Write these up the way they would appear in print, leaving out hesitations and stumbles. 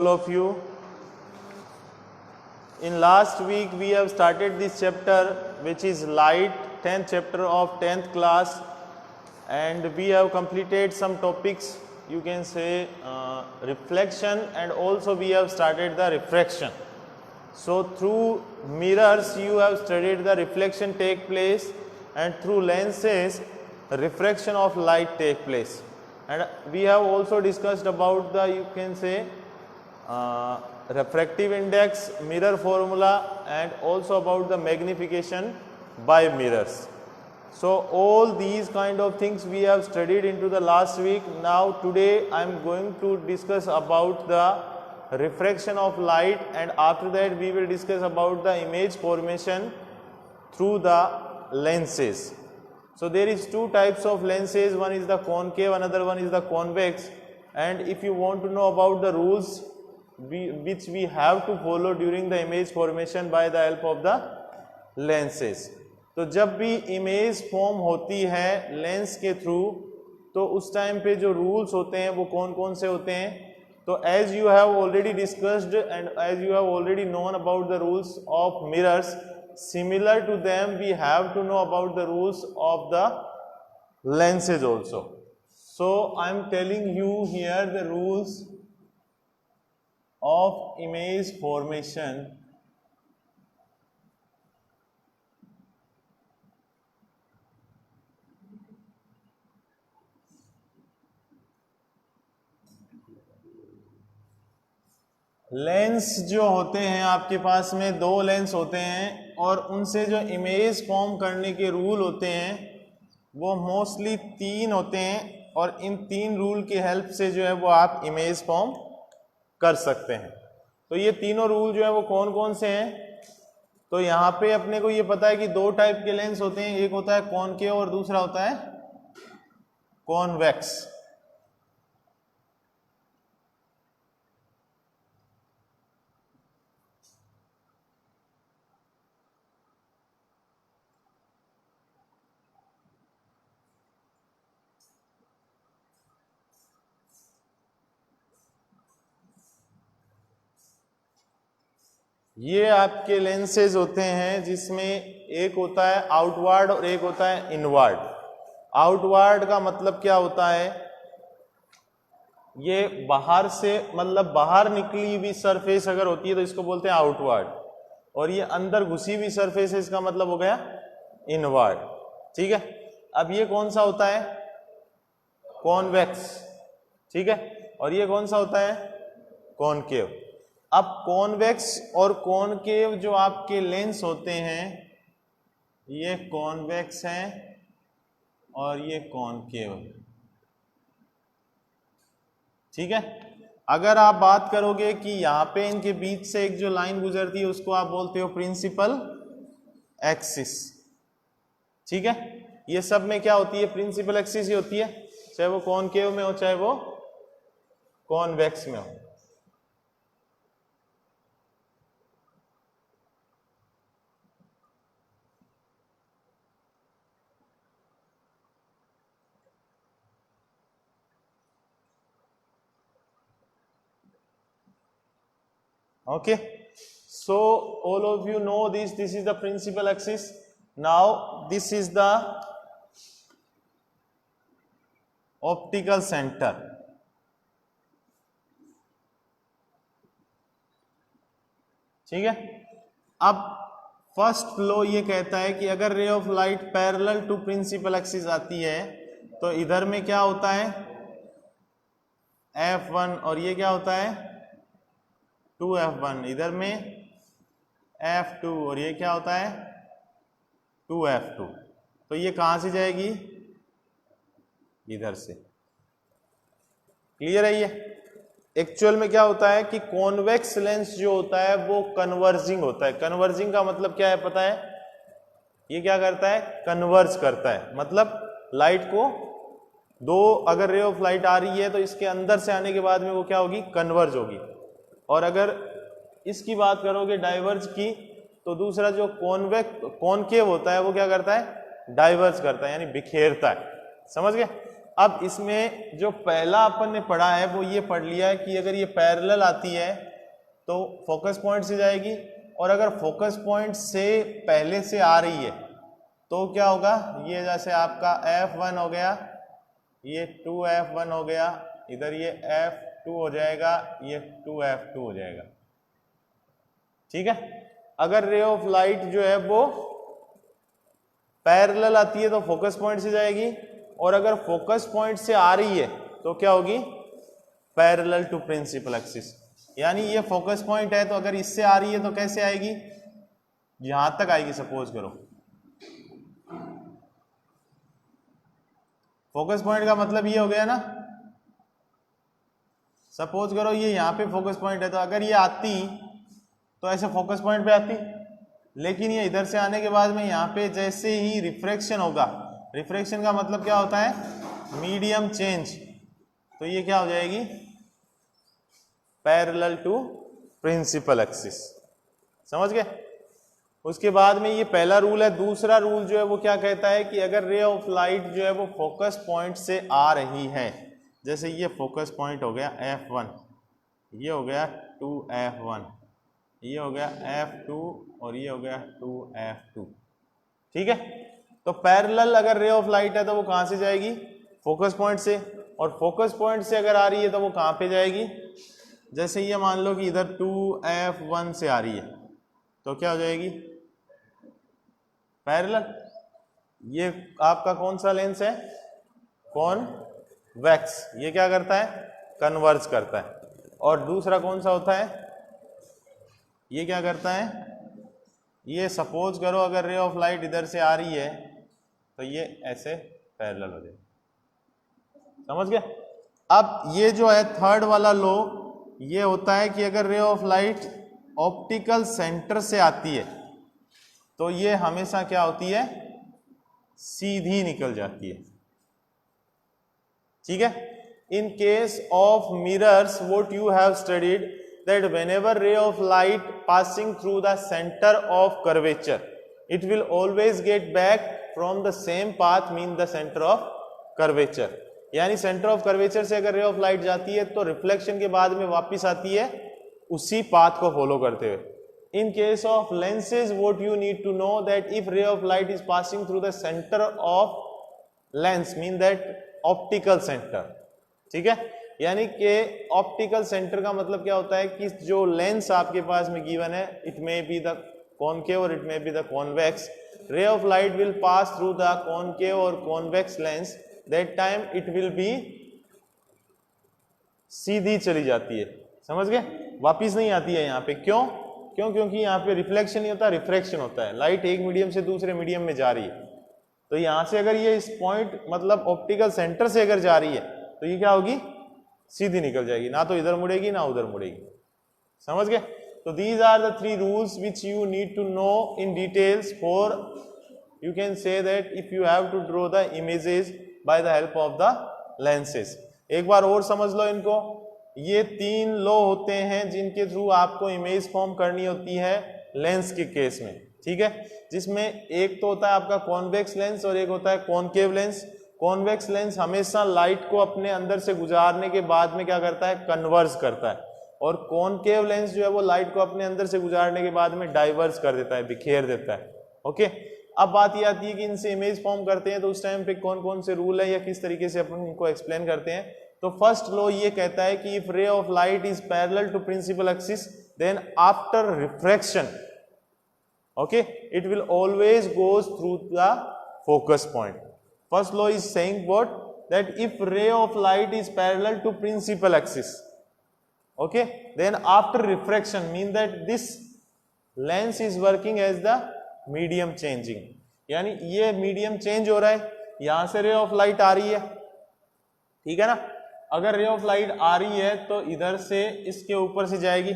all of you. In last week we have started this chapter which is light, 10th chapter of 10th class, and we have completed some topics, you can say reflection, and also we have started the refraction. So through mirrors you have studied the reflection take place, and through lenses refraction of light take place, and we have also discussed about the, you can say, refractive index, mirror formula, and also about the magnification by mirrors. So all these kind of things we have studied into the last week. Now today I am going to discuss about the refraction of light, and after that we will discuss about the image formation through the lenses. So there is two types of lenses, one is the concave, another one is the convex, and if you want to know about the rules which we have to follow during the image formation by the help of the lenses. तो जब भी image form होती है lens के through, तो उस time पे जो रूल्स होते हैं वो कौन कौन से होते हैं? तो as you have already discussed and as you have already known about the rules of mirrors, similar to them we have to know about the rules of the lenses also. So I am telling you here the rules of image formation. Lens जो होते हैं आपके पास में दो lens होते हैं, और उनसे जो इमेज फॉर्म करने के रूल होते हैं वो मोस्टली तीन होते हैं, और इन तीन रूल की हेल्प से जो है वो आप इमेज फॉर्म कर सकते हैं. तो ये तीनों रूल जो है वो कौन कौन से हैं? तो यहाँ पे अपने को ये पता है कि दो टाइप के लेंस होते हैं, एक होता है कॉनकेव और दूसरा होता है कॉन्वेक्स. ये आपके लेंसेज होते हैं जिसमें एक होता है आउटवर्ड और एक होता है इनवर्ड. आउटवर्ड का मतलब क्या होता है? ये बाहर से, मतलब बाहर निकली हुई सरफेस अगर होती है तो इसको बोलते हैं आउटवर्ड, और ये अंदर घुसी हुई सरफेस है, इसका मतलब हो गया इनवर्ड. ठीक है. अब ये कौन सा होता है? कॉन्वेक्स. ठीक है. और ये कौन सा होता है? कॉनकेव. अब कॉन्वेक्स और कॉनकेव जो आपके लेंस होते हैं, ये कॉन्वेक्स हैं और ये कॉनकेव. ठीक है. अगर आप बात करोगे कि यहाँ पे इनके बीच से एक जो लाइन गुजरती है उसको आप बोलते हो प्रिंसिपल एक्सिस. ठीक है. ये सब में क्या होती है? प्रिंसिपल एक्सिस ही होती है, चाहे वो कॉनकेव में हो चाहे वो कॉन्वेक्स में हो. Okay, so all of you know this is the principal axis. Now this is the optical center. ठीक है. अब फर्स्ट लॉ ये कहता है कि अगर ray of light parallel to principal axis आती है तो इधर में क्या होता है? F1, और ये क्या होता है? 2F1. इधर में F2, और ये क्या होता है? 2F2. तो ये कहां से जाएगी? इधर से. क्लियर है? ये एक्चुअल में क्या होता है कि कॉन्वेक्स लेंस जो होता है वो कन्वर्जिंग होता है. कन्वर्जिंग का मतलब क्या है पता है? ये क्या करता है? कन्वर्ज करता है. मतलब लाइट को दो, अगर रे ऑफ लाइट आ रही है तो इसके अंदर से आने के बाद में वो क्या होगी? कन्वर्ज होगी. और अगर इसकी बात करोगे डाइवर्ज की, तो दूसरा जो कॉनकेव होता है वो क्या करता है? डाइवर्ज करता है, यानी बिखेरता है. समझ गए? अब इसमें जो पहला अपन ने पढ़ा है वो ये पढ़ लिया है कि अगर ये पैरेलल आती है तो फोकस पॉइंट से जाएगी, और अगर फोकस पॉइंट से पहले से आ रही है तो क्या होगा, ये जैसे आपका F1 हो गया, ये 2F1 हो गया, इधर ये F2 हो जाएगा, ये 2F2 हो जाएगा। ठीक है, अगर रे ऑफ लाइट जो है वो पैरेलल आती है तो फोकस पॉइंट से जाएगी, और अगर फोकस पॉइंट से आ रही है तो क्या होगी, पैरेलल टू प्रिंसिपल एक्सिस। यानी ये फोकस पॉइंट है तो अगर इससे आ रही है तो कैसे आएगी, यहां तक आएगी। सपोज करो फोकस पॉइंट का मतलब ये हो गया ना, सपोज करो ये यहां पे फोकस पॉइंट है तो अगर ये आती तो ऐसे फोकस पॉइंट पे आती, लेकिन ये इधर से आने के बाद में यहाँ पे जैसे ही रिफ्रैक्शन होगा, रिफ्रैक्शन का मतलब क्या होता है, मीडियम चेंज, तो ये क्या हो जाएगी, पैरेलल टू प्रिंसिपल एक्सिस। समझ गए। उसके बाद में ये पहला रूल है। दूसरा रूल जो है वो क्या कहता है कि अगर रे ऑफ लाइट जो है वो फोकस पॉइंट से आ रही है, जैसे ये फोकस पॉइंट हो गया F1, ये हो गया 2F1, ये हो गया F2 और ये हो गया 2F2। ठीक है, तो पैरेलल अगर रे ऑफ लाइट है तो वो कहां से जाएगी, फोकस पॉइंट से, और फोकस पॉइंट से अगर आ रही है तो वो कहां पे जाएगी, जैसे ये मान लो कि इधर 2F1 से आ रही है तो क्या हो जाएगी, पैरेलल। ये आपका कौन सा लेंस है, कॉन्वेक्स, ये क्या करता है, कन्वर्ज करता है। और दूसरा कौन सा होता है, ये क्या करता है, ये सपोज करो अगर रे ऑफ लाइट इधर से आ रही है तो ये ऐसे पैरेलल हो जाएगी। समझ गए। अब ये जो है थर्ड वाला लो, ये होता है कि अगर ray of light optical centre से आती है तो ये हमेशा क्या होती है, सीधी निकल जाती है। ठीक है, इन case of mirrors what you have studied that whenever ray of light passing through the center of curvature it will always get back from the same path, mean the center of curvature। यानी centre of curvature से अगर ray of light जाती है तो reflection के बाद में वापस आती है उसी पाथ को फॉलो करते हुए। In case of lenses what you need to know that if ray of light is passing through the centre of lens mean that optical centre. ठीक है, यानी कि ऑप्टिकल सेंटर का मतलब क्या होता है कि जो लेंस आपके पास में गिवन है, it may be the concave और it may be the convex, ray of light will pass through the concave और convex lens, that time it will be सीधी चली जाती है। समझ गए, वापिस नहीं आती है यहाँ पे। क्यों? क्योंकि यहाँ पे रिफ्लेक्शन नहीं होता, रिफ्रैक्शन होता है। लाइट एक मीडियम से दूसरे मीडियम में जा रही है, तो यहाँ से अगर ये इस पॉइंट मतलब ऑप्टिकल सेंटर से अगर जा रही है तो ये क्या होगी, सीधी निकल जाएगी, ना तो इधर मुड़ेगी ना उधर मुड़ेगी। समझ गए। तो these are the three rules which you need to know in details for you can say that if you have to draw the images by the help of the lenses. एक बार और समझ लो इनको। ये तीन लॉ होते हैं जिनके थ्रू आपको इमेज फॉर्म करनी होती है लेंस के केस में। ठीक है, जिसमें एक तो होता है आपका कॉन्वेक्स लेंस और एक होता है कॉनकेव लेंस। कॉन्वेक्स लेंस हमेशा लाइट को अपने अंदर से गुजारने के बाद में क्या करता है, कन्वर्ज करता है, और कॉनकेव लेंस जो है वो लाइट को अपने अंदर से गुजारने के बाद में डाइवर्स कर देता है, बिखेर देता है। ओके, अब बात ये आती है कि इनसे इमेज फॉर्म करते हैं तो उस टाइम पे कौन कौन से रूल है या किस तरीके से अपन इनको एक्सप्लेन करते हैं। तो फर्स्ट लॉ ये कहता है कि if ray of light is parallel to principal axis then after refraction okay it will always goes through the focus point. First law is saying what, that if ray of light is parallel to principal axis, okay, then after refraction mean that this lens is working as the medium changing, यानी ये medium change हो रहा है, यहां से ray of light आ रही है, ठीक है ना। अगर ray of light आ रही है तो इधर से इसके ऊपर से जाएगी,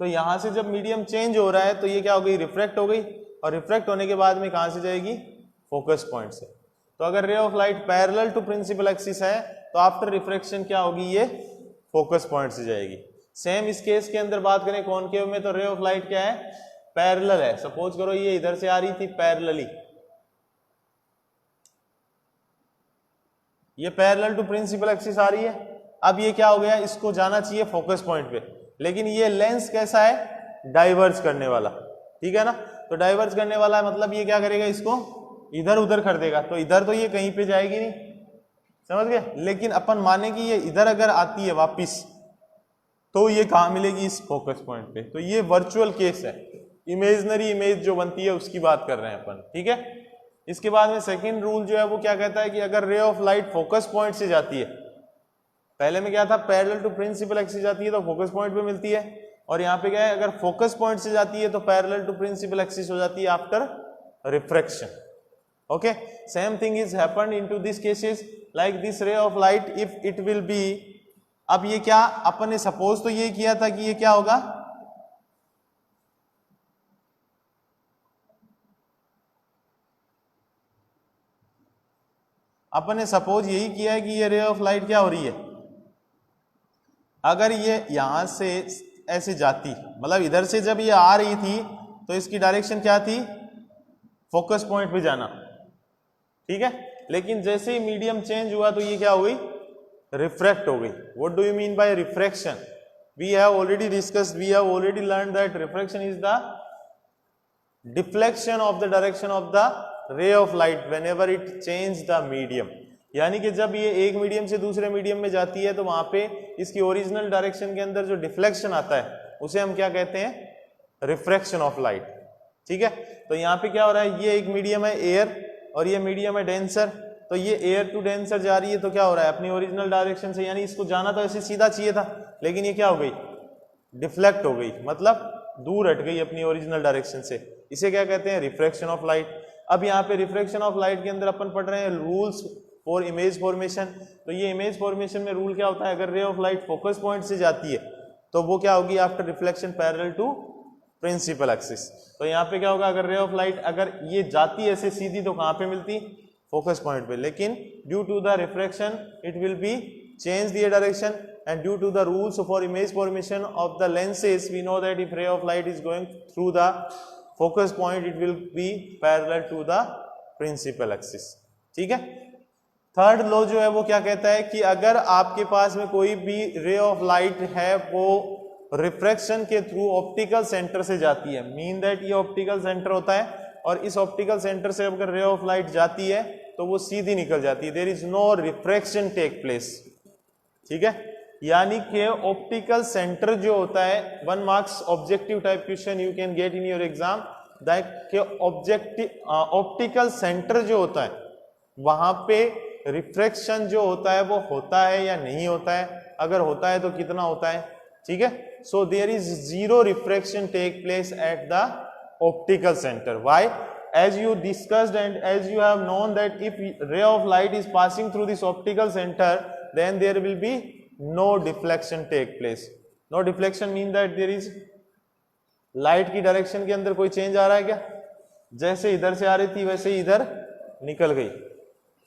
तो यहां से जब मीडियम चेंज हो रहा है तो ये क्या हो गई, रिफ्रैक्ट हो गई, और रिफ्रैक्ट होने के बाद में कहां से जाएगी, फोकस पॉइंट से। तो अगर ray of light parallel to principal axis है तो आफ्टर रिफ्रैक्शन क्या होगी, ये फोकस पॉइंट से जाएगी। सेम इस केस के अंदर बात करें कॉनकेव में, तो रे ऑफ लाइट क्या है, पैरेलल है। सपोज करो ये इधर से आ रही थी पैरेलली, ये पैरेलल टू प्रिंसिपल एक्सिस आ रही है। अब ये क्या हो गया, इसको जाना चाहिए फोकस पॉइंट पे, लेकिन ये लेंस कैसा है, डाइवर्ज करने वाला, ठीक है ना। तो डाइवर्ज करने वाला है मतलब ये क्या करेगा, इसको इधर उधर कर देगा, तो इधर तो ये कहीं पे जाएगी नहीं, समझ गए। लेकिन अपन माने कि ये इधर अगर आती है वापिस, तो ये कहाँ मिलेगी, इस फोकस पॉइंट पे। तो ये वर्चुअल केस है, इमेजनरी इमेज जो बनती है उसकी बात कर रहे हैं अपन, ठीक है। इसके बाद में सेकंड रूल जो है वो क्या कहता है कि अगर ray of light focus point से जाती है, पहले में क्या था, पैरेलल टू प्रिंसिपल एक्सिस जाती है तो फोकस पॉइंट पे मिलती है, और यहाँ पे क्या है, अगर फोकस पॉइंट से जाती है तो पैरेलल टू प्रिंसिपल एक्सिस हो जाती है after refraction. Okay, same thing is happened into this cases, like this रे of light if it will B, अब ये क्या अपन ने सपोज तो ये किया था कि ये क्या होगा, अपन ने सपोज यही किया है कि ये रे ऑफ लाइट क्या हो रही है, अगर ये यहां से ऐसे जाती, मतलब इधर से जब ये आ रही थी तो इसकी डायरेक्शन क्या थी, फोकस पॉइंट पे जाना, ठीक है। लेकिन जैसे ही मीडियम चेंज हुआ तो ये क्या हो गई, रिफ्रैक्ट हो गई। What do you mean by refraction, we have already discussed, we have already learn that refraction is the deflection of the direction of the ray of light whenever it change the medium, यानी कि जब ये एक medium से दूसरे medium में जाती है तो वहां पे इसकी ओरिजिनल डायरेक्शन के अंदर जो डिफ्लेक्शन आता है उसे हम क्या कहते हैं, रिफ्रैक्शन ऑफ लाइट, ठीक है। तो यहाँ पे क्या हो रहा है, ये एक मीडियम है एयर और ये मीडियम है डेंसर, तो ये एयर टू डेंसर जा रही है तो क्या हो रहा है, अपनी ओरिजिनल डायरेक्शन से, यानी इसको जाना तो ऐसे सीधा चाहिए था, लेकिन ये क्या हो गई, डिफ्लेक्ट हो गई, मतलब दूर हट गई अपनी ओरिजिनल डायरेक्शन से, इसे क्या कहते हैं, रिफ्रैक्शन ऑफ लाइट। अब यहाँ पे रिफ्रैक्शन ऑफ लाइट के अंदर अपन पढ़ रहे हैं रूल्स फॉर इमेज फॉर्मेशन। तो ये इमेज फॉर्मेशन में रूल क्या होता है, अगर ray of light focus point से जाती है तो वो क्या होगी, after reflection parallel to principal axis. तो यहाँ पे क्या होगा, अगर रे ऑफ लाइट अगर ये जाती ऐसे सीधी तो कहाँ पे मिलती, फोकस पॉइंट पे, लेकिन due to the refraction it will be change the direction, and due to the rules for image formation of the lenses we know that if ray of light is going through the focus point it will be parallel to the principal axis, ठीक है। Third law जो है वो क्या कहता है कि अगर आपके पास में कोई भी रे ऑफ लाइट है वो रिफ्रैक्शन के थ्रू ऑप्टिकल सेंटर से जाती है, मीन दैट ये ऑप्टिकल सेंटर होता है और इस ऑप्टिकल सेंटर से अगर रे ऑफ लाइट जाती है तो वो सीधी निकल जाती है, there is no refraction take place, ठीक है। यानी कि ऑप्टिकल सेंटर जो होता है, 1 marks objective type question you can get in your exam, that के ऑप्टिकल सेंटर जो होता है वहां पे रिफ्रैक्शन जो होता है वो होता है या नहीं होता है, अगर होता है तो कितना होता है, ठीक है। So there is zero refraction take place at the optical centre. Why, as you discussed and as you have known that if ray of light is passing through this optical center then there will be no deflection take place. No deflection mean that there is light की direction के अंदर कोई change आ रहा है क्या, जैसे इधर से आ रही थी वैसे इधर निकल गई,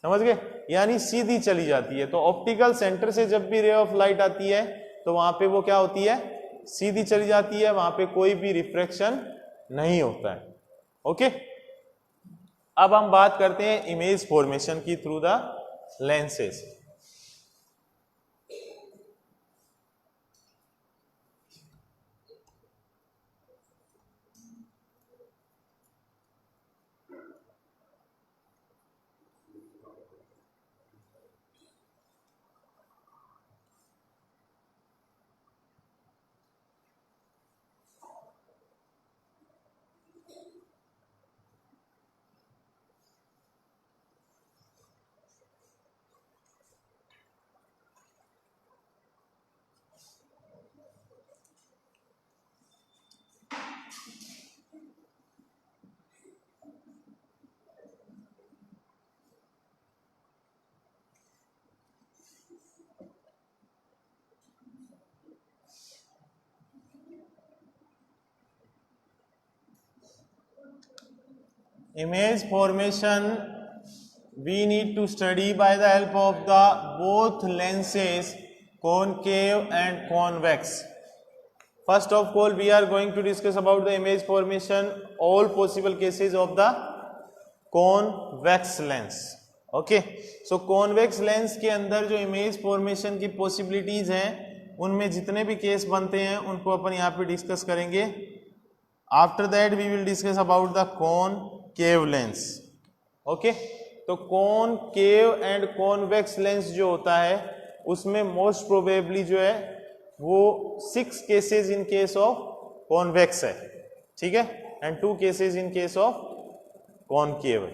समझ गए, यानी सीधी चली जाती है। तो ऑप्टिकल सेंटर से जब भी रे ऑफ लाइट आती है तो वहां पे वो क्या होती है, सीधी चली जाती है, वहां पे कोई भी रिफ्रैक्शन नहीं होता है। ओके, अब हम बात करते हैं इमेज फॉर्मेशन की through the lenses. Image formation we need to study by the help of the both lenses concave and convex. First of all we are going to discuss about the image formation all possible cases of the convex lens. Okay, so convex lens के अंदर जो image formation की possibilities हैं उनमें जितने भी case बनते हैं उनको अपन यहाँ पे डिस्कस करेंगे। After that we will discuss about the concave lens. Okay, तो कॉनकेव एंड कॉन्वेक्स लेंस जो होता है उसमें मोस्ट प्रोबेबली जो है वो 6 cases in case of convex है, ठीक है, and 2 cases in case of concave है,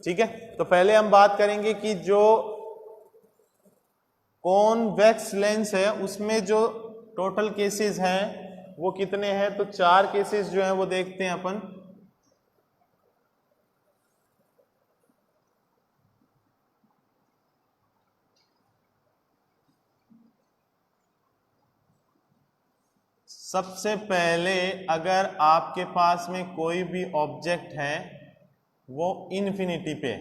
ठीक है। तो पहले हम बात करेंगे कि जो कॉन्वेक्स लेंस है उसमें जो टोटल केसेस हैं वो कितने हैं। तो 4 केसेस जो हैं वो देखते हैं अपन। सबसे पहले अगर आपके पास में कोई भी ऑब्जेक्ट है वो इन्फिनिटी पे,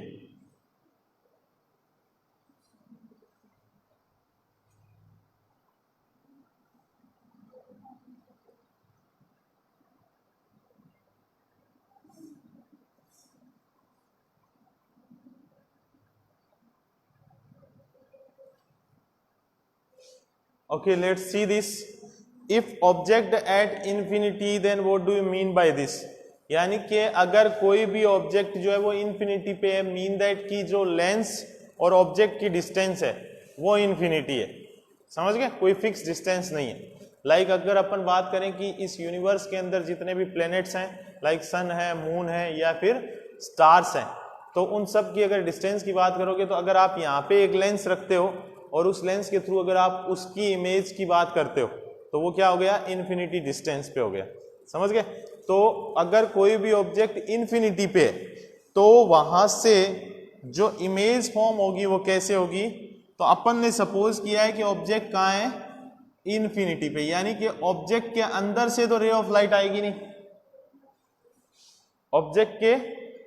okay, let's see this. If object at infinity, then what do you mean by this? यानी कि अगर कोई भी ऑब्जेक्ट जो है वो इन्फिनिटी पे है, मीन दैट कि जो लेंस और ऑब्जेक्ट की डिस्टेंस है वो इन्फिनिटी है। समझ गए, कोई फिक्स डिस्टेंस नहीं है। लाइक अगर अपन बात करें कि इस यूनिवर्स के अंदर जितने भी प्लैनेट्स हैं, लाइक सन है, मून है या फिर स्टार्स हैं, तो उन सब की अगर डिस्टेंस की बात करोगे तो अगर आप यहाँ पे एक लेंस रखते हो और उस लेंस के थ्रू अगर आप उसकी इमेज की बात करते हो तो वो क्या हो गया, इन्फिनिटी डिस्टेंस पे हो गया। समझ गए। तो अगर कोई भी ऑब्जेक्ट इन्फिनिटी पे है तो वहां से जो इमेज फॉर्म होगी वो कैसे होगी। तो अपन ने सपोज किया है कि ऑब्जेक्ट कहाँ है, इन्फिनिटी पे, यानी कि ऑब्जेक्ट के अंदर से तो रे ऑफ लाइट आएगी नहीं, ऑब्जेक्ट के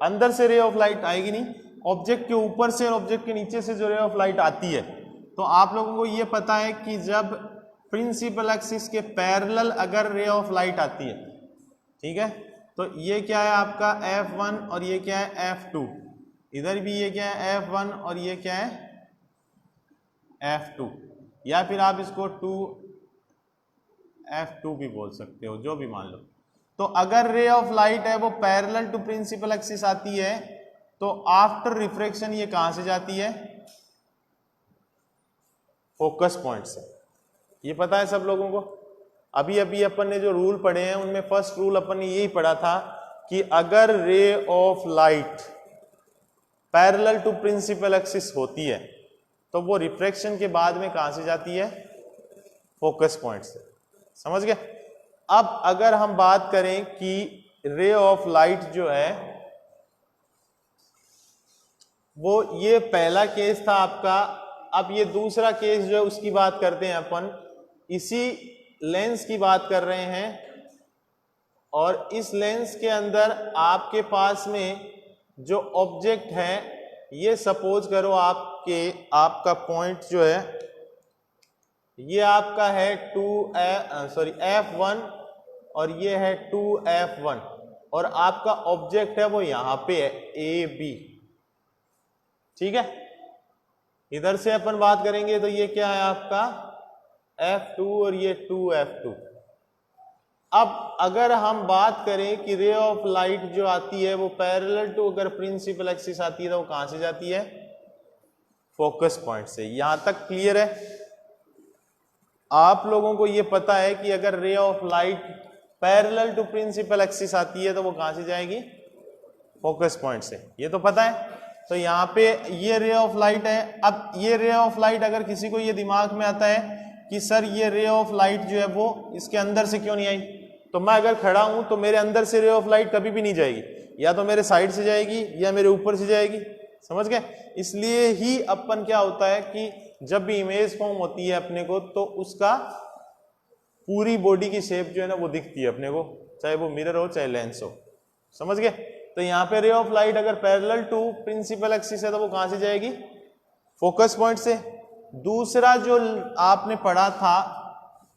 अंदर से रे ऑफ लाइट आएगी नहीं, ऑब्जेक्ट के ऊपर से और ऑब्जेक्ट के नीचे से जो रे ऑफ लाइट आती है। तो आप लोगों को ये पता है कि जब प्रिंसिपल एक्सिस के पैरेलल अगर रे ऑफ लाइट आती है, ठीक है, तो ये क्या है आपका F1 और ये क्या है F2, इधर भी ये क्या है F1 और ये क्या है F2, या फिर आप इसको 2F2 भी बोल सकते हो, जो भी मान लो। तो अगर रे ऑफ लाइट है वो पैरेलल टू प्रिंसिपल एक्सिस आती है तो आफ्टर रिफ्रैक्शन ये कहां से जाती है, फोकस पॉइंट से। ये पता है सब लोगों को। अभी अभी अपन ने जो रूल पढ़े हैं उनमें फर्स्ट रूल अपन ने यही पढ़ा था कि अगर ray of light parallel to principal axis होती है तो वो रिफ्रैक्शन के बाद में कहां से जाती है, फोकस पॉइंट से। समझ गए। अब अगर हम बात करें कि रे ऑफ लाइट जो है वो, ये पहला केस था आपका। अब ये दूसरा केस जो है उसकी बात करते हैं अपन। इसी लेंस की बात कर रहे हैं और इस लेंस के अंदर आपके पास में जो ऑब्जेक्ट है, ये सपोज करो आपका पॉइंट जो है ये आपका है F1 और ये है 2F1 और आपका ऑब्जेक्ट है वो यहां पे है AB, ठीक है। इधर से अपन बात करेंगे तो ये क्या है आपका F2 और ये 2F2। अब अगर हम बात करें कि रे ऑफ लाइट जो आती है वो पैरेलल टू अगर प्रिंसिपल एक्सिस आती है तो वो कहां से जाती है, फोकस पॉइंट से। यहां तक क्लियर है। आप लोगों को ये पता है कि अगर ray of light parallel to principal axis आती है तो वो कहां से जाएगी, फोकस पॉइंट से। ये तो पता है। तो यहाँ पे ये रे ऑफ लाइट है। अब ये रे ऑफ लाइट अगर किसी को ये दिमाग में आता है कि सर ये रे ऑफ लाइट जो है वो इसके अंदर से क्यों नहीं आई, तो मैं अगर खड़ा हूं तो मेरे अंदर से रे ऑफ लाइट कभी भी नहीं जाएगी, या तो मेरे साइड से जाएगी या मेरे ऊपर से जाएगी। समझ गए। इसलिए ही अपन क्या होता है कि जब भी इमेज फॉर्म होती है अपने को तो उसका पूरी बॉडी की शेप जो है ना वो दिखती है अपने को, चाहे वो मिरर हो चाहे लेंस हो। समझ गए। तो यहाँ पे रे ऑफ लाइट अगर पैरेलल टू प्रिंसिपल एक्सिस है तो वो कहां से जाएगी, फोकस पॉइंट से। दूसरा जो आपने पढ़ा था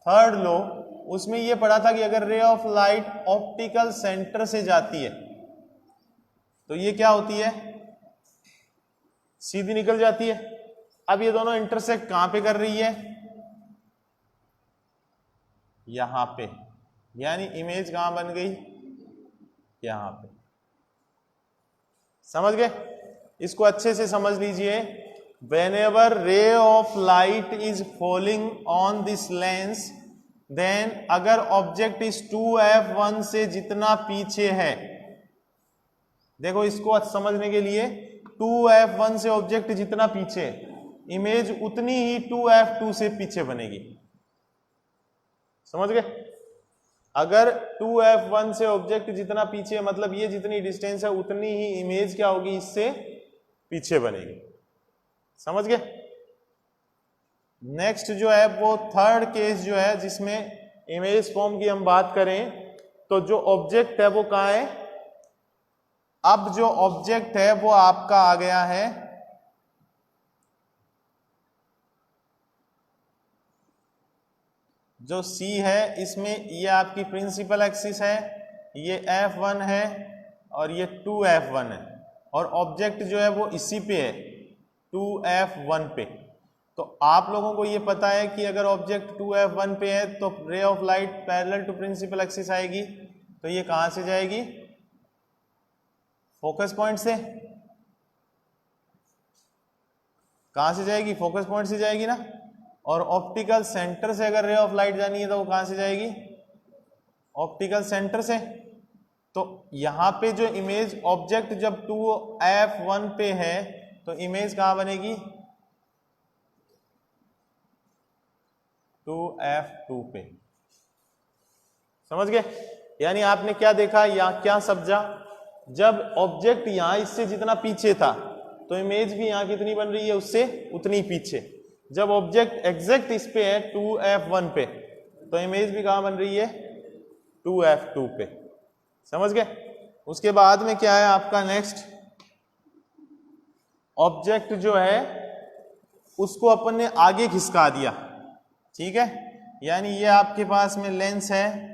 थर्ड लॉ, उसमें ये पढ़ा था कि अगर ray of light optical centre से जाती है तो ये क्या होती है, सीधी निकल जाती है। अब ये दोनों इंटरसेक्ट कहां पे कर रही है? यहां पे, यानी इमेज कहां बन गई? यहां पे। समझ गए? इसको अच्छे से समझ लीजिए। Whenever ray of light is falling on this lens, then अगर ऑब्जेक्ट इस 2f1 से जितना पीछे है, देखो इसको समझने के लिए 2f1 से ऑब्जेक्ट जितना पीछे, इमेज उतनी ही 2f2 से पीछे बनेगी। समझ गए? अगर 2f1 से ऑब्जेक्ट जितना पीछे, मतलब ये जितनी डिस्टेंस है उतनी ही इमेज क्या होगी? इससे पीछे बनेगी। समझ गए? नेक्स्ट जो है वो थर्ड केस जो है जिसमें इमेज फॉर्म की हम बात करें, तो जो ऑब्जेक्ट है वो कहां है? अब जो ऑब्जेक्ट है वो आपका आ गया है जो C है, इसमें ये आपकी प्रिंसिपल एक्सिस है, ये F1 है और ये 2F1 है, और ऑब्जेक्ट जो है वो इसी पे है 2F1 पे। तो आप लोगों को ये पता है कि अगर ऑब्जेक्ट 2F1 पे है तो ray of light parallel to principal axis आएगी, तो ये कहां से जाएगी? फोकस पॉइंट से। कहां से जाएगी? फोकस पॉइंट से जाएगी ना। और ऑप्टिकल सेंटर से अगर रे ऑफ लाइट जानी है तो वो कहां से जाएगी? ऑप्टिकल सेंटर से। तो यहां पे जो इमेज, ऑब्जेक्ट जब 2F1 पे है तो इमेज कहां बनेगी? 2F2 पे। समझ गए? यानी आपने क्या देखा या क्या समझा? जब ऑब्जेक्ट यहां इससे जितना पीछे था तो इमेज भी यहां कितनी बन रही है? उससे उतनी पीछे। जब ऑब्जेक्ट एग्जैक्ट इस पे है 2F1 पे तो इमेज भी कहां बन रही है? 2F2 पे। समझ गए? उसके बाद में क्या है आपका नेक्स्ट? ऑब्जेक्ट जो है उसको अपन ने आगे खिसका दिया। ठीक है? यानी ये आपके पास में लेंस है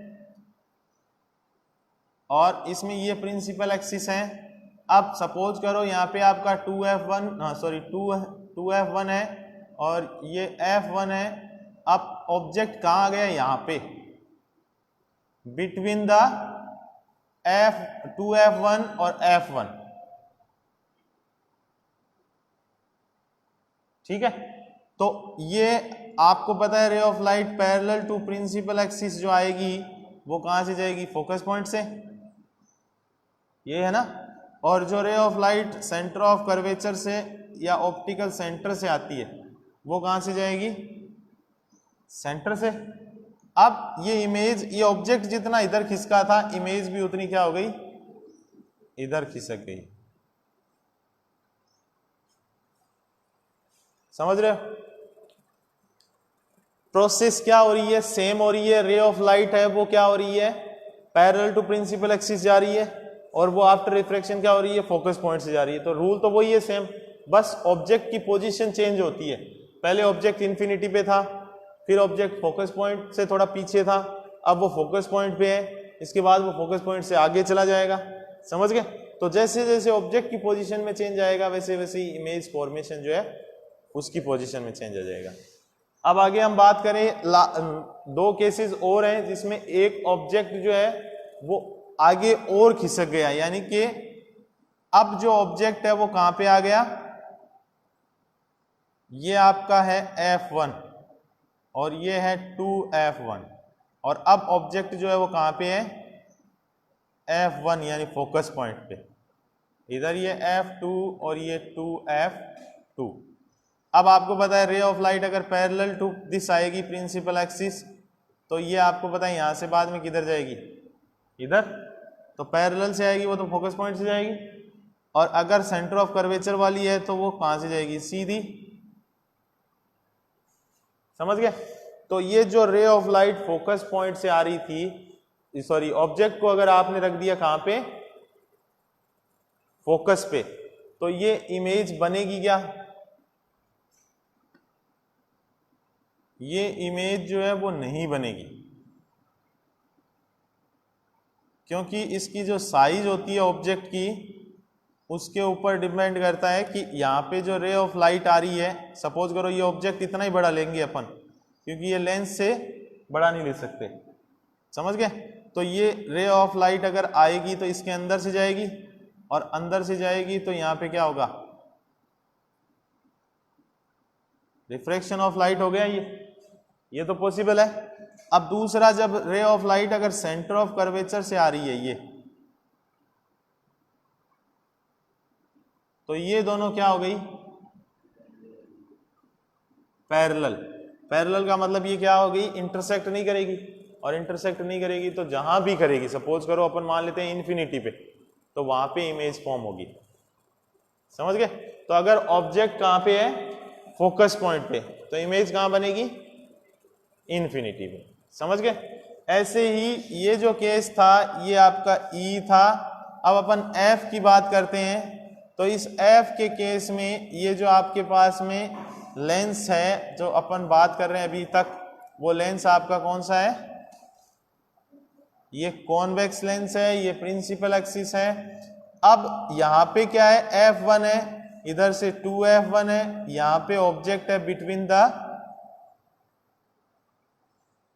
और इसमें ये प्रिंसिपल एक्सिस है। अब सपोज करो यहाँ पे आपका 2F1 है और ये F1 है। अब ऑब्जेक्ट कहाँ आ गया? यहाँ पे, बिटवीन द 2F1 और F1। ठीक है? तो ये आपको पता है ray of light parallel to principal axis जो आएगी वो कहां से जाएगी? फोकस पॉइंट से। ये है ना। और जो रे of light centre of curvature से या ऑप्टिकल सेंटर से आती है वो कहां से जाएगी? सेंटर से। अब ये इमेज, ये ऑब्जेक्ट जितना इधर खिसका था, इमेज भी उतनी क्या हो गई? इधर खिसक गई। समझ रहे हो? प्रोसेस क्या हो रही है? सेम हो रही है। रे ऑफ लाइट है वो क्या हो रही है? पैरेलल टू प्रिंसिपल एक्सिस जा रही है, और वो आफ्टर रिफ्रैक्शन क्या हो रही है? फोकस पॉइंट से जा रही है। तो रूल तो वही है सेम, बस ऑब्जेक्ट की पोजीशन चेंज होती है। पहले ऑब्जेक्ट इंफिनिटी पे था, फिर ऑब्जेक्ट फोकस पॉइंट से थोड़ा पीछे था, अब वो फोकस पॉइंट पे है, इसके बाद वो फोकस पॉइंट से आगे चला जाएगा। समझ गए? तो जैसे जैसे ऑब्जेक्ट की पोजीशन में चेंज आएगा वैसे वैसे ही इमेज फॉर्मेशन जो है उसकी पोजीशन में चेंज आ जाएगा। अब आगे हम बात करें, दो केसेस और हैं जिसमें एक ऑब्जेक्ट जो है वो आगे और खिसक गया, यानी कि अब जो ऑब्जेक्ट है वो कहां पे आ गया? ये आपका है F1 और ये है 2F1, और अब ऑब्जेक्ट जो है वो कहां पे है? F1 यानी फोकस पॉइंट पे। इधर ये F2 और ये 2F2। अब आपको पता है रे ऑफ लाइट अगर पैरेलल टू दिस आएगी प्रिंसिपल एक्सिस, तो ये आपको पता है यहां से बाद में किधर जाएगी? इधर। तो पैरेलल से आएगी वो तो फोकस पॉइंट से जाएगी, और अगर सेंटर ऑफ कर्वेचर वाली है तो वो कहां से जाएगी? सीधी। समझ गए? तो ये जो रे ऑफ लाइट फोकस पॉइंट से आ रही थी, सॉरी, ऑब्जेक्ट को अगर आपने रख दिया कहां पे? फोकस पे, तो ये इमेज बनेगी क्या? ये इमेज जो है वो नहीं बनेगी, क्योंकि इसकी जो साइज होती है ऑब्जेक्ट की उसके ऊपर डिपेंड करता है कि यहाँ पे जो रे ऑफ लाइट आ रही है, सपोज करो ये ऑब्जेक्ट इतना ही बड़ा लेंगे अपन, क्योंकि ये लेंस से बड़ा नहीं ले सकते, समझ गए। तो ये रे ऑफ लाइट अगर आएगी तो इसके अंदर से जाएगी, और अंदर से जाएगी तो यहाँ पे क्या होगा, रिफ्रैक्शन ऑफ लाइट हो गया ये तो पॉसिबल है। अब दूसरा, जब रे ऑफ लाइट अगर सेंटर ऑफ कर्वेचर से आ रही है ये, तो ये दोनों क्या हो गई, पैरेलल। पैरेलल का मतलब ये क्या हो गई, इंटरसेक्ट नहीं करेगी, और इंटरसेक्ट नहीं करेगी तो जहां भी करेगी, सपोज करो अपन मान लेते हैं इन्फिनिटी पे, तो वहां पे इमेज फॉर्म होगी, समझ गए। तो अगर ऑब्जेक्ट कहां पे है, फोकस पॉइंट पे, तो इमेज कहां बनेगी, इन्फिनिटी पे, समझ गए। ऐसे ही ये जो केस था ये आपका E था। अब अपन F की बात करते हैं, तो इस F के केस में ये जो आपके पास में लेंस है जो अपन बात कर रहे हैं अभी तक, वो लेंस आपका कौन सा है, ये कॉन्वेक्स लेंस है, ये प्रिंसिपल एक्सिस है। अब यहाँ पे क्या है, F1 है, इधर से 2F1 है, यहाँ पे ऑब्जेक्ट है बिटवीन द,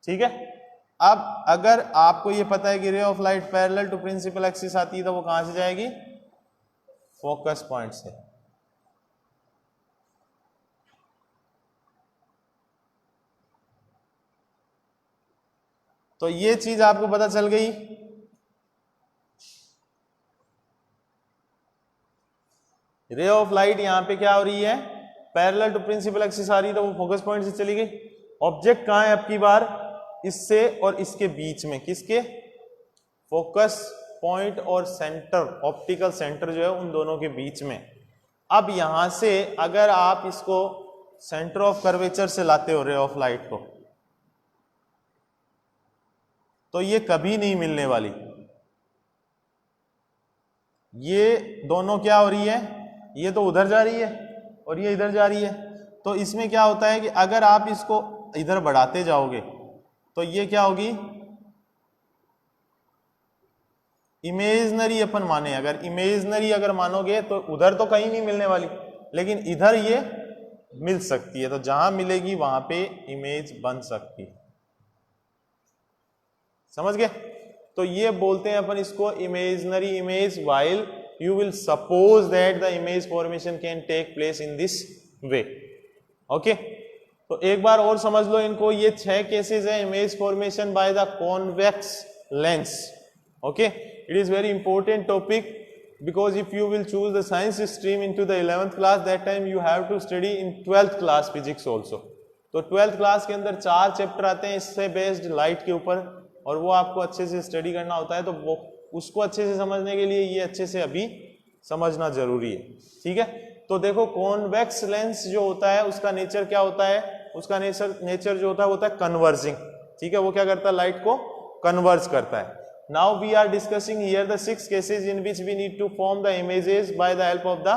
ठीक है। अब अगर आपको ये पता है कि ray of light parallel to principal axis आती है, तो वो कहां से जाएगी, फोकस पॉइंट से। तो ये चीज आपको पता चल गई। रे ऑफ लाइट यहां पे क्या हो रही है, पैरेलल टू प्रिंसिपल एक्सिस आ रही है, तो वो फोकस पॉइंट से चली गई। ऑब्जेक्ट कहां है अब की बार, इससे और इसके बीच में, किसके, फोकस पॉइंट और सेंटर, ऑप्टिकल सेंटर जो है उन दोनों के बीच में। अब यहां से अगर आप इसको सेंटर ऑफ कर्वेचर से लाते हो रे ऑफ लाइट को, तो ये कभी नहीं मिलने वाली। ये दोनों क्या हो रही है, ये तो उधर जा रही है और ये इधर जा रही है। तो इसमें क्या होता है कि अगर आप इसको इधर बढ़ाते जाओगे तो ये क्या होगी, इमेजनरी अपन माने, अगर इमेजनरी अगर मानोगे तो उधर तो कहीं नहीं मिलने वाली, लेकिन इधर ये मिल सकती है। तो जहां मिलेगी वहां पे इमेज बन सकती है, समझ गए। तो ये बोलते हैं अपन इसको imaginary image, while you will suppose that the image formation can take place in this way. Okay, तो एक बार और समझ लो इनको, ये 6 केसेस है image formation by the convex lens. Okay, it is very important topic because if you will choose the science stream into the 11th class, that time you have to study in 12th class physics also। तो 12th class के अंदर 4 chapter आते हैं इससे based light के ऊपर, और वो आपको अच्छे से स्टडी करना होता है। तो वो उसको अच्छे से समझने के लिए ये अच्छे से अभी समझना जरूरी है, ठीक है। तो देखो कॉन्वेक्स लेंस जो होता है उसका नेचर क्या होता है, उसका नेचर जो होता है वो होता है कन्वर्जिंग, ठीक है। वो क्या करता है, लाइट को कन्वर्ज करता है। Now we are discussing here the 6 cases in which we need to form the images by the help of the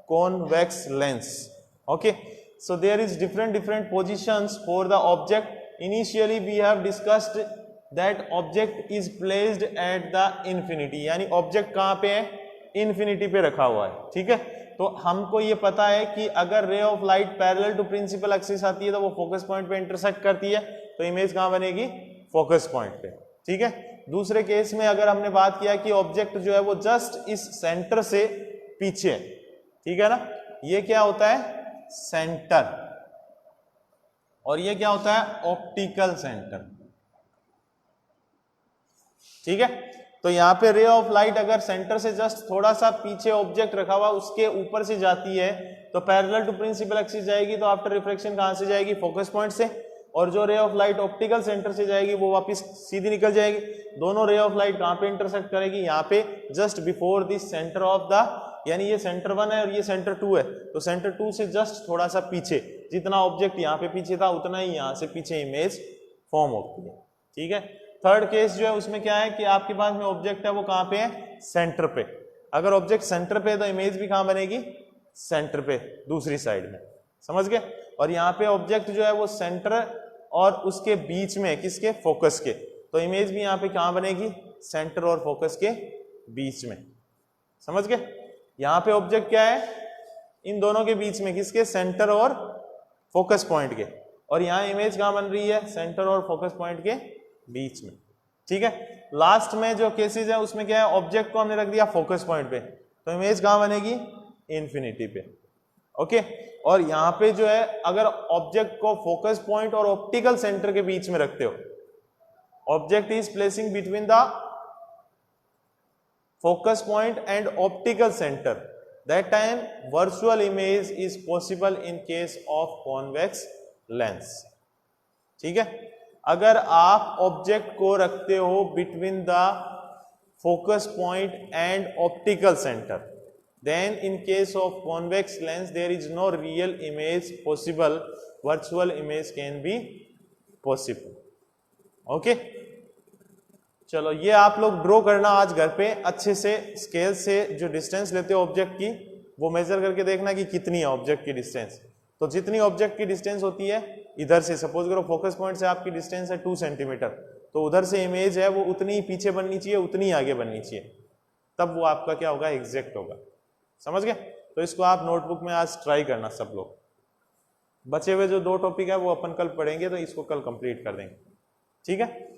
convex lens. Okay, so there is different positions for the object. Initially we have discussed that object is placed at the infinity, यानी object कहाँ पे है, infinity पे रखा हुआ है, ठीक है। तो हमको ये पता है कि अगर ray of light parallel to principal axis आती है तो वो focus point पे intersect करती है, तो इमेज कहाँ बनेगी, focus point पे, ठीक है। दूसरे केस में अगर हमने बात किया कि ऑब्जेक्ट जो है वो जस्ट इस सेंटर से पीछे, ठीक है ना, ये क्या होता है, सेंटर, और ये क्या होता है, ऑप्टिकल सेंटर, ठीक है। तो यहाँ पे रे ऑफ लाइट अगर सेंटर से जस्ट थोड़ा सा पीछे ऑब्जेक्ट रखा हुआ उसके ऊपर से जाती है तो पैरेलल टू प्रिंसिपल एक्सिस जाएगी, तो आफ्टर रिफ्लेक्शन कहां से जाएगी, फोकस पॉइंट से। और जो रे ऑफ लाइट ऑप्टिकल सेंटर से जाएगी वो वापस सीधी निकल जाएगी। दोनों रे ऑफ लाइट कहां पे इंटरसेक्ट करेगी, यहाँ पे just before this centre of the, यानी ये सेंटर 1 है और ये सेंटर 2 है, तो सेंटर 2 से जस्ट थोड़ा सा पीछे, जितना ऑब्जेक्ट यहाँ पे पीछे था उतना ही यहाँ से पीछे इमेज फॉर्म होती है, ठीक है। थर्ड केस जो है उसमें क्या है कि आपके पास में ऑब्जेक्ट है वो कहाँ पे है, सेंटर पे। अगर ऑब्जेक्ट सेंटर पे है तो इमेज भी कहाँ बनेगी, सेंटर पे, दूसरी साइड में, समझ गए। और यहाँ पे ऑब्जेक्ट जो है वो सेंटर और उसके बीच में, किसके, फोकस के, तो इमेज भी यहाँ पे कहाँ बनेगी, सेंटर और फोकस के बीच में, समझ गए। यहाँ पे ऑब्जेक्ट क्या है, इन दोनों के बीच में, किसके, सेंटर और फोकस पॉइंट के, और यहाँ इमेज कहाँ बन रही है, सेंटर और फोकस पॉइंट के बीच में। ठीक है, लास्ट में जो केसेस है उसमें क्या है, ऑब्जेक्ट को हमने रख दिया फोकस पॉइंट पे, तो इमेज कहाँ बनेगी, इन्फिनिटी पे। ओके, और यहाँ पे जो है अगर ऑब्जेक्ट को फोकस पॉइंट और ऑप्टिकल सेंटर के बीच में रखते हो, object is placing between the focus point and optical center, that time virtual image is possible in case of convex lens। ठीक है, अगर आप ऑब्जेक्ट को रखते हो between the focus point and optical centre, then in case of convex lens there is no real image possible, virtual image can be possible। Okay, चलो ये आप लोग ड्रॉ करना आज घर पे अच्छे से, स्केल से जो डिस्टेंस लेते हो ऑब्जेक्ट की वो मेजर करके देखना कि कितनी है ऑब्जेक्ट की डिस्टेंस। तो जितनी ऑब्जेक्ट की डिस्टेंस होती है इधर से, सपोज करो फोकस पॉइंट से आपकी डिस्टेंस है 2 सेंटीमीटर, तो उधर से इमेज है वो उतनी ही पीछे बननी चाहिए, उतनी ही आगे बननी चाहिए, तब वो आपका क्या होगा, एग्जैक्ट होगा। समझ गए? तो इसको आप नोटबुक में आज ट्राई करना सब लोग। बचे हुए जो 2 टॉपिक है वो अपन कल पढ़ेंगे, तो इसको कल कंप्लीट कर देंगे। ठीक है।